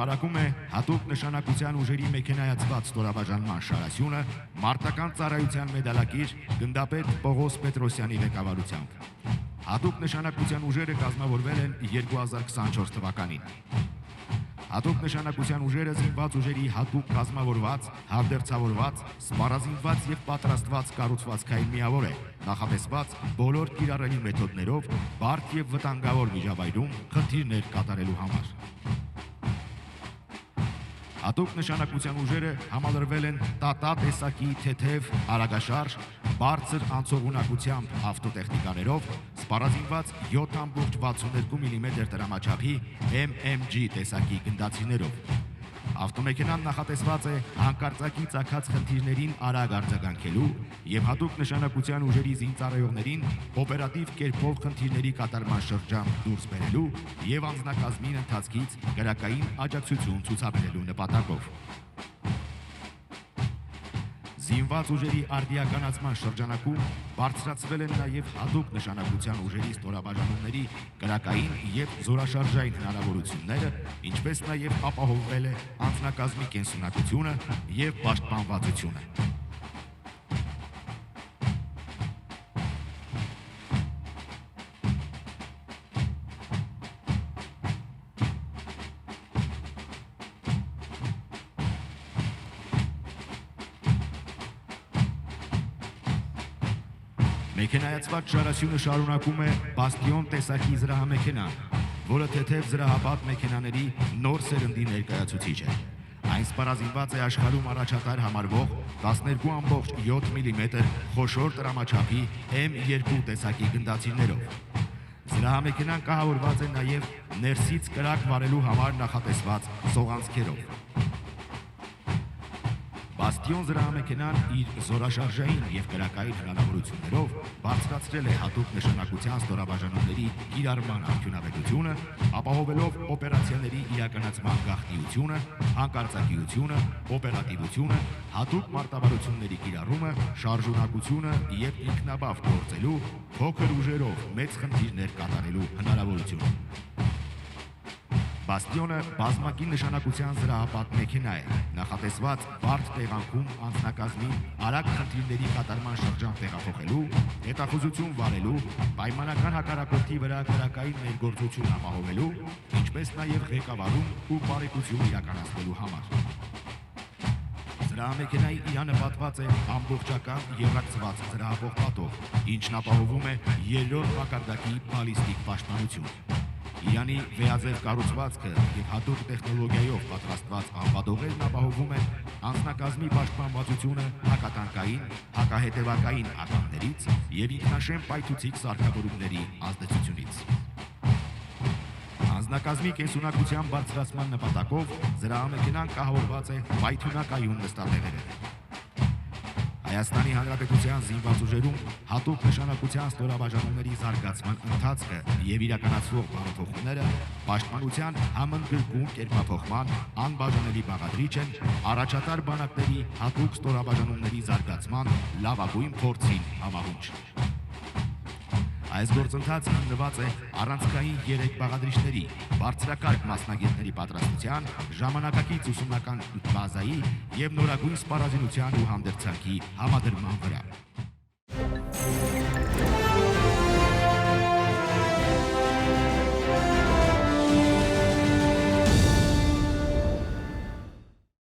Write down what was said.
Հրապարակում է հատուկ նշանակության ուժերի մեքենայացված ստորաբաժանման շարասյունը մարտական ծառայության մեդալակիր գնդապետ Պողոս Պետրոսյանի ղեկավարությամբ։ Հատուկ նշանակության ուժերը կազմավորվել են 2024 թվականին։ Հատուկ նշանակության ուժերը զինված ուժերի հատուկ կազմավորված, հանդերձավորված, սպառազինված եւ պատրաստված կառուցվածքային միավոր է, նախատեսված բոլոր կիրառելի մեթոդներով բարդ եւ վտանգավոր միջավայրում խնդիրներ կատարելու համար։ Հատուկ նշանակության ուժերը համալրվել են տատա տեսակի թեթև, արագաշարժ, բարձր անցողունակությամբ ավտոտեխնիկաներով, սպառազինված 7.62 մմ դրամաչափի MMG տեսակի գնդացիներով։ Ավտոմեքենան նախատեսված է հանկարծակի ծագած խնդիրներին արագ արձագանքելու եւ հատուկ նշանակության ուժերի զինծառայողներին օպերատիվ կերպով խնդիրների կատարման շրջան դուրս բերելու եւ անձնակազմին ընթացքից գրակային աջակցություն ցուցաբերելու նպատակով։ Զինված ուժերի արդիականացման շրջանակում բարձրացվել են նաև հատուկ նշանակության ուժերի ստորաբաժանումների կրակային եւ զորաշարժային հնարավորությունները, ինչպես նաև ապահովվել է անձնակազմի կենսունակությունը եւ պաշտպանվածությունը։ Մեքենայացված շարասյունը շարունակում է Բաստիոն տեսակի զրահամեքենան, որը թեթև զրահապատ մեքենաների նոր սերնդի ներկայացուցիչ է։ Այն սպառազինված է աշխարհում առաջատար համարվող 12.7 մմ խոշոր տրամաչափի M2 տեսակի գնդացիրներով։ Զրահամեքենան կահավորված է նաև ներսից կրակ վարելու համար նախատեսված սողանցքերով։ Բաստիոն զրահամեքենան իր զորաշարժային եւ կրակային հնարավորություններով բարձրացրել է հատուկ նշանակության ստորաբաժանումների կիրառման արդյունավետությունը, ապահովելով օպերացիաների իրականացման գաղտնիությունը, հանկարծակիությունը, օպերատիվությունը, հատուկ մարտավարությունների կիրառումը, շարժունակությունը եւ ինքնաբավ գործելու, փոքր ուժերով մեծ խնդիրներ կատարելու հնարավորությունը։ Բաստիոնը բազմակի նշանակության զրահապատ մեքենա է, նախատեսված բարդ տեղանքում անձնակազմին արագ խնդիրների կատարման շրջան տեղափոխելու, հետախուզություն վարելու, պայմանական հակառակորդի վրա կրակային ներգործություն ապահովելու, ինչպես նաև ղեկավարում ու բարեկություն իրականացնելու համար։ Զրահամեքենայի իրանը պատված է ամբողջական եռակցված զրահապող պատով, ինչն ապահովում է 3-րդ մակարդակի բալիստիկ պաշտպանություն։ Իրանի վեաձև կառուցվածքը եւ հատուկ տեխնոլոգիայով պատրաստված անվադողերն ապահովում են անձնակազմի պաշտպանվածությունը հակատանկային, հակահետևակային ականներից եւ ինքնաշեն պայթուցիկ սարքավորումների ազդեցությունից։ Անձնակազմի կենսունակության բարձրացման նպատակով զրահամեքենան կահավորված է պայթյունակայուն նստատեղերով։ Հայաստանի Հանրապետության զինված ուժերում հատուկ նշանակության ստորաբաժանումների զարգացման ընթացքը եւ իրականացվող բարեփոխումները պաշտպանության համընդգրկուն կերպափոխման անբաժանելի բաղադրիչ են առաջատար բանակների հատուկ ստորաբաժանումների զարգացման լավագույն փորձին համահունչ։ Այս գործընթացը հիմնված է առանցքային 3 բաղադրիչների, բարձրակարգ մասնագետների պատրաստության, ժամանակակից ուսումնական բազայի եւ նորագույն սպառազինության ու հանդերձանքի համադրման վրա։